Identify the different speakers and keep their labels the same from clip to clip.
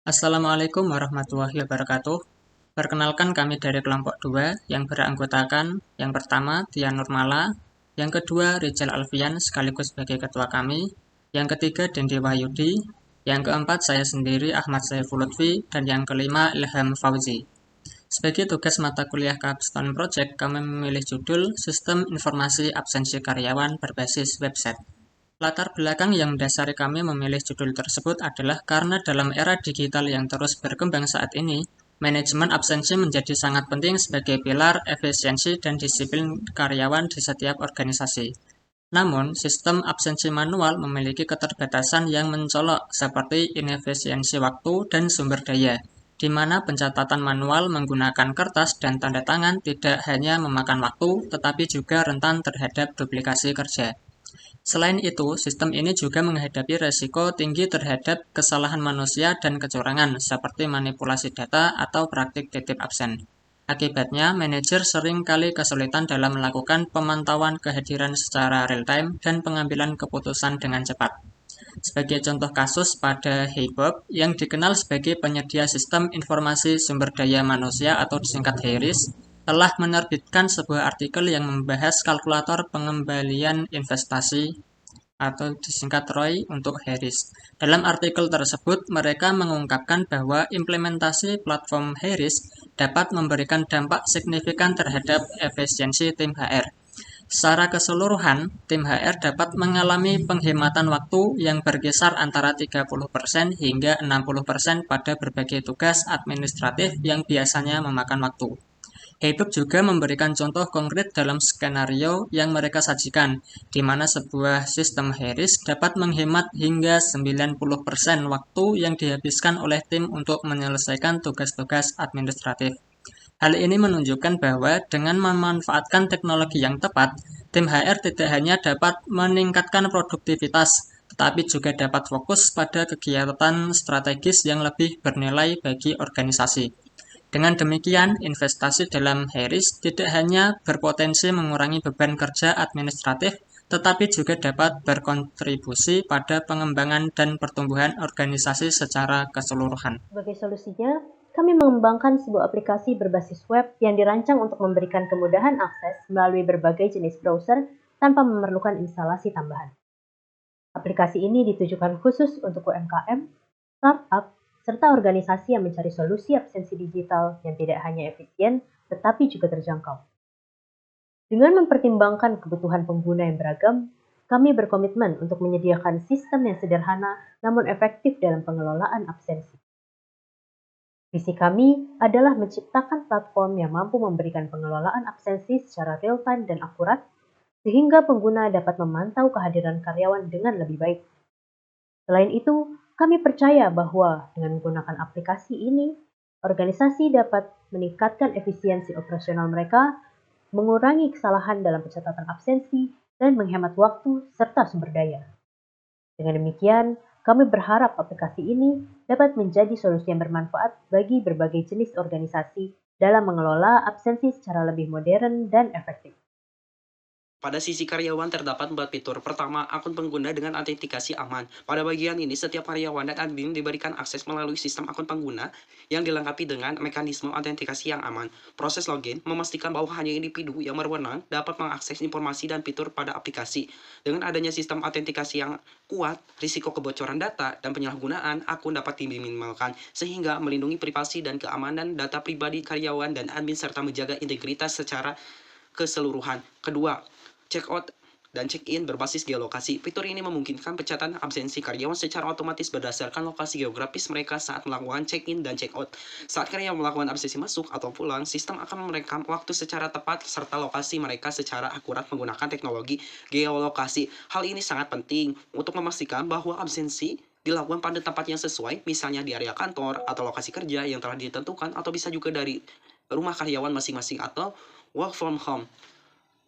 Speaker 1: Assalamualaikum warahmatullahi wabarakatuh. Perkenalkan kami dari kelompok 2 yang beranggotakan yang pertama Tia Nurmala, yang kedua Rizal Alfian sekaligus sebagai ketua kami, yang ketiga Dendi Wahyudi, yang keempat saya sendiri Ahmad Saiful Lutfi, dan yang kelima Ilham Fauzi. Sebagai tugas mata kuliah Capstone Project, kami memilih judul Sistem Informasi Absensi Karyawan Berbasis Website. Latar belakang yang mendasari kami memilih judul tersebut adalah karena dalam era digital yang terus berkembang saat ini, manajemen absensi menjadi sangat penting sebagai pilar efisiensi dan disiplin karyawan di setiap organisasi. Namun, sistem absensi manual memiliki keterbatasan yang mencolok seperti inefisiensi waktu dan sumber daya, di mana pencatatan manual menggunakan kertas dan tanda tangan tidak hanya memakan waktu, tetapi juga rentan terhadap duplikasi kerja. Selain itu, sistem ini juga menghadapi resiko tinggi terhadap kesalahan manusia dan kecurangan, seperti manipulasi data atau praktik titip absen. Akibatnya, manajer sering kali kesulitan dalam melakukan pemantauan kehadiran secara real-time dan pengambilan keputusan dengan cepat. Sebagai contoh kasus pada HeyBob, yang dikenal sebagai penyedia sistem informasi sumber daya manusia atau disingkat HERIS, telah menerbitkan sebuah artikel yang membahas kalkulator pengembalian investasi atau disingkat ROI untuk Harris. Dalam artikel tersebut, mereka mengungkapkan bahwa implementasi platform Harris dapat memberikan dampak signifikan terhadap efisiensi tim HR. Secara keseluruhan, tim HR dapat mengalami penghematan waktu yang berkisar antara 30% hingga 60% pada berbagai tugas administratif yang biasanya memakan waktu. Heiberg juga memberikan contoh konkret dalam skenario yang mereka sajikan, di mana sebuah sistem Harris dapat menghemat hingga 90% waktu yang dihabiskan oleh tim untuk menyelesaikan tugas-tugas administratif. Hal ini menunjukkan bahwa dengan memanfaatkan teknologi yang tepat, tim HR tidak hanya dapat meningkatkan produktivitas, tetapi juga dapat fokus pada kegiatan strategis yang lebih bernilai bagi organisasi. Dengan demikian, investasi dalam Harris tidak hanya berpotensi mengurangi beban kerja administratif, tetapi juga dapat berkontribusi pada pengembangan dan pertumbuhan organisasi secara keseluruhan.
Speaker 2: Sebagai solusinya, kami mengembangkan sebuah aplikasi berbasis web yang dirancang untuk memberikan kemudahan akses melalui berbagai jenis browser tanpa memerlukan instalasi tambahan. Aplikasi ini ditujukan khusus untuk UMKM, startup, serta organisasi yang mencari solusi absensi digital yang tidak hanya efisien, tetapi juga terjangkau. Dengan mempertimbangkan kebutuhan pengguna yang beragam, kami berkomitmen untuk menyediakan sistem yang sederhana namun efektif dalam pengelolaan absensi. Visi kami adalah menciptakan platform yang mampu memberikan pengelolaan absensi secara real-time dan akurat, sehingga pengguna dapat memantau kehadiran karyawan dengan lebih baik. Selain itu, kami percaya bahwa dengan menggunakan aplikasi ini, organisasi dapat meningkatkan efisiensi operasional mereka, mengurangi kesalahan dalam pencatatan absensi, dan menghemat waktu serta sumber daya. Dengan demikian, kami berharap aplikasi ini dapat menjadi solusi yang bermanfaat bagi berbagai jenis organisasi dalam mengelola absensi secara lebih modern dan efektif.
Speaker 3: Pada sisi karyawan terdapat 4 fitur. Pertama, akun pengguna dengan autentikasi aman. Pada bagian ini, setiap karyawan dan admin diberikan akses melalui sistem akun pengguna yang dilengkapi dengan mekanisme autentikasi yang aman. Proses login memastikan bahwa hanya individu yang berwenang dapat mengakses informasi dan fitur pada aplikasi. Dengan adanya sistem autentikasi yang kuat, risiko kebocoran data dan penyalahgunaan akun dapat diminimalkan, sehingga melindungi privasi dan keamanan data pribadi karyawan dan admin serta menjaga integritas secara keseluruhan. Kedua, check-out dan check-in berbasis geolokasi. Fitur ini memungkinkan pencatatan absensi karyawan secara otomatis berdasarkan lokasi geografis mereka saat melakukan check-in dan check-out. Saat karyawan melakukan absensi masuk atau pulang, sistem akan merekam waktu secara tepat serta lokasi mereka secara akurat menggunakan teknologi geolokasi. Hal ini sangat penting untuk memastikan bahwa absensi dilakukan pada tempat yang sesuai, misalnya di area kantor atau lokasi kerja yang telah ditentukan, atau bisa juga dari rumah karyawan masing-masing atau work from home.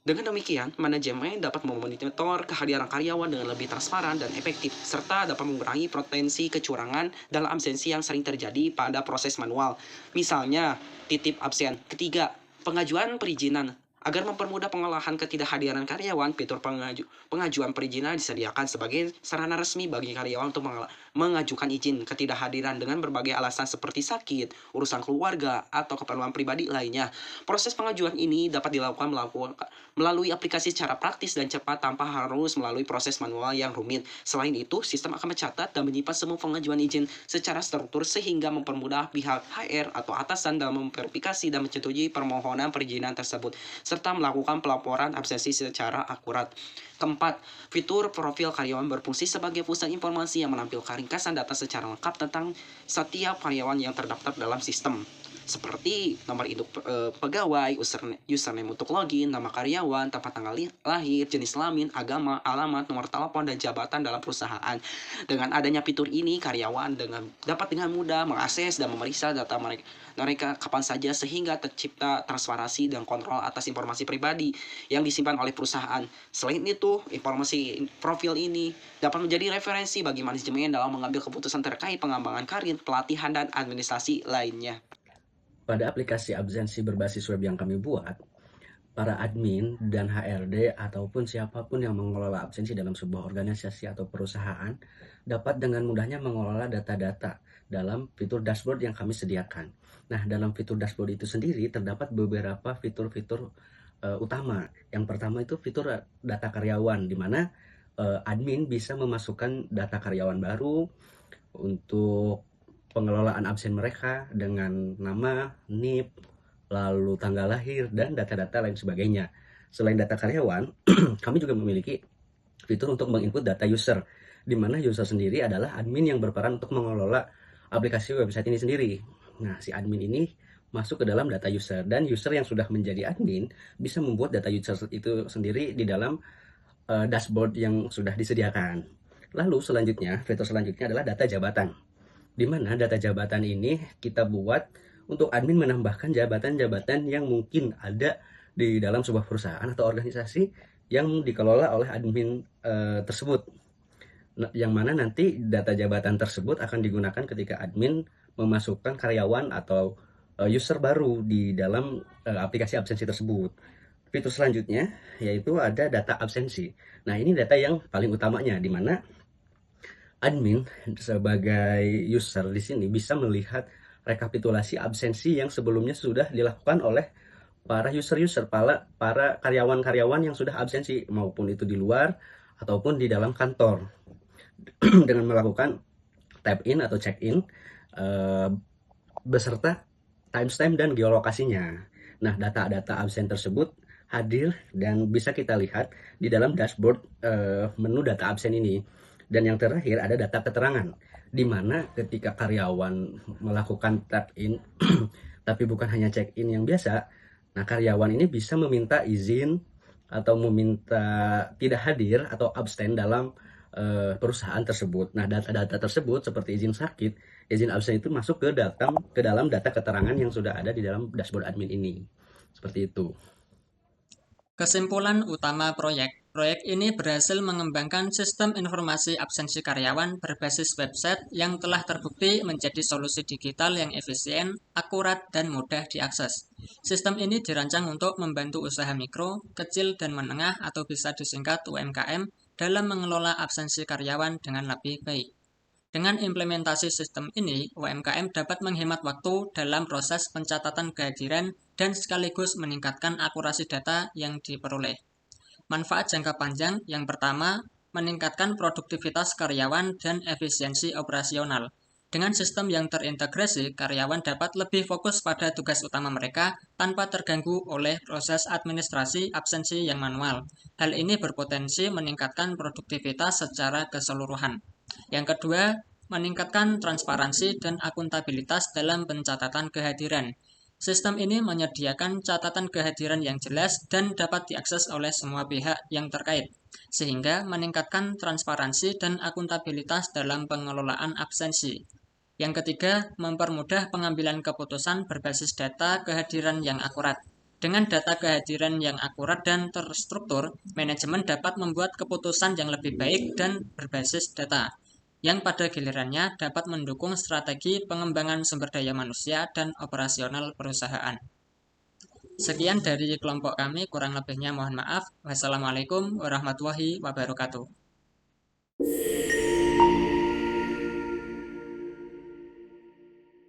Speaker 3: Dengan demikian, manajemen dapat memonitor kehadiran karyawan dengan lebih transparan dan efektif, serta dapat mengurangi potensi kecurangan dalam absensi yang sering terjadi pada proses manual. Misalnya, titip absen. Ketiga, pengajuan perizinan. Agar mempermudah pengolahan ketidakhadiran karyawan, fitur pengajuan perizinan disediakan sebagai sarana resmi bagi karyawan untuk mengajukan izin ketidakhadiran dengan berbagai alasan seperti sakit, urusan keluarga, atau keperluan pribadi lainnya. Proses pengajuan ini dapat dilakukan melalui aplikasi secara praktis dan cepat tanpa harus melalui proses manual yang rumit. Selain itu, sistem akan mencatat dan menyimpan semua pengajuan izin secara struktur sehingga mempermudah pihak HR atau atasan dalam memverifikasi dan menyetujui permohonan perizinan tersebut, serta melakukan pelaporan absensi secara akurat. Keempat, fitur profil karyawan berfungsi sebagai pusat informasi yang menampilkan ringkasan data secara lengkap tentang setiap karyawan yang terdaftar dalam sistem, seperti nomor induk pegawai, username untuk login, nama karyawan, tempat tanggal lahir, jenis kelamin, agama, alamat, nomor telepon, dan jabatan dalam perusahaan. Dengan adanya fitur ini, karyawan dapat dengan mudah mengakses dan memeriksa data mereka kapan saja sehingga tercipta transparansi dan kontrol atas informasi pribadi yang disimpan oleh perusahaan. Selain itu, informasi profil ini dapat menjadi referensi bagi manajemen dalam mengambil keputusan terkait pengembangan karir, pelatihan, dan administrasi lainnya.
Speaker 4: Pada aplikasi absensi berbasis web yang kami buat, para admin dan HRD ataupun siapapun yang mengelola absensi dalam sebuah organisasi atau perusahaan dapat dengan mudahnya mengelola data-data dalam fitur dashboard yang kami sediakan. Nah, dalam fitur dashboard itu sendiri terdapat beberapa fitur-fitur utama. Yang pertama itu fitur data karyawan, di mana admin bisa memasukkan data karyawan baru untuk pengelolaan absen mereka dengan nama, NIP, lalu tanggal lahir, dan data-data lain sebagainya. Selain data karyawan, kami juga memiliki fitur untuk menginput data user, di mana user sendiri adalah admin yang berperan untuk mengelola aplikasi website ini sendiri. Nah, si admin ini masuk ke dalam data user, dan user yang sudah menjadi admin bisa membuat data user itu sendiri di dalam dashboard yang sudah disediakan. Lalu selanjutnya, fitur selanjutnya adalah data jabatan, di mana data jabatan ini kita buat untuk admin menambahkan jabatan-jabatan yang mungkin ada di dalam sebuah perusahaan atau organisasi yang dikelola oleh admin tersebut. Yang mana nanti data jabatan tersebut akan digunakan ketika admin memasukkan karyawan atau user baru di dalam aplikasi absensi tersebut. Fitur selanjutnya yaitu ada data absensi. Nah, ini data yang paling utamanya, di mana admin sebagai user di sini bisa melihat rekapitulasi absensi yang sebelumnya sudah dilakukan oleh para user-user, para karyawan-karyawan yang sudah absensi, maupun itu di luar ataupun di dalam kantor, dengan melakukan tap in atau check in beserta timestamp dan geolokasinya. Nah, data-data absen tersebut hadir dan bisa kita lihat di dalam dashboard menu data absen ini. Dan yang terakhir ada data keterangan, di mana ketika karyawan melakukan tap in tapi bukan hanya check in yang biasa, nah karyawan ini bisa meminta izin atau meminta tidak hadir atau absen dalam perusahaan tersebut. Nah, data-data tersebut seperti izin sakit, izin absen itu masuk ke dalam data keterangan yang sudah ada di dalam dashboard admin ini. Seperti itu.
Speaker 1: Kesimpulan utama proyek ini berhasil mengembangkan sistem informasi absensi karyawan berbasis website yang telah terbukti menjadi solusi digital yang efisien, akurat, dan mudah diakses. Sistem ini dirancang untuk membantu usaha mikro, kecil, dan menengah atau bisa disingkat UMKM dalam mengelola absensi karyawan dengan lebih baik. Dengan implementasi sistem ini, UMKM dapat menghemat waktu dalam proses pencatatan kehadiran dan sekaligus meningkatkan akurasi data yang diperoleh. Manfaat jangka panjang yang pertama, meningkatkan produktivitas karyawan dan efisiensi operasional. Dengan sistem yang terintegrasi, karyawan dapat lebih fokus pada tugas utama mereka tanpa terganggu oleh proses administrasi absensi yang manual. Hal ini berpotensi meningkatkan produktivitas secara keseluruhan. Yang kedua, meningkatkan transparansi dan akuntabilitas dalam pencatatan kehadiran. Sistem ini menyediakan catatan kehadiran yang jelas dan dapat diakses oleh semua pihak yang terkait, sehingga meningkatkan transparansi dan akuntabilitas dalam pengelolaan absensi. Yang ketiga, mempermudah pengambilan keputusan berbasis data kehadiran yang akurat. Dengan data kehadiran yang akurat dan terstruktur, manajemen dapat membuat keputusan yang lebih baik dan berbasis data, yang pada gilirannya dapat mendukung strategi pengembangan sumber daya manusia dan operasional perusahaan. Sekian dari kelompok kami, kurang lebihnya mohon maaf. Wassalamualaikum warahmatullahi wabarakatuh.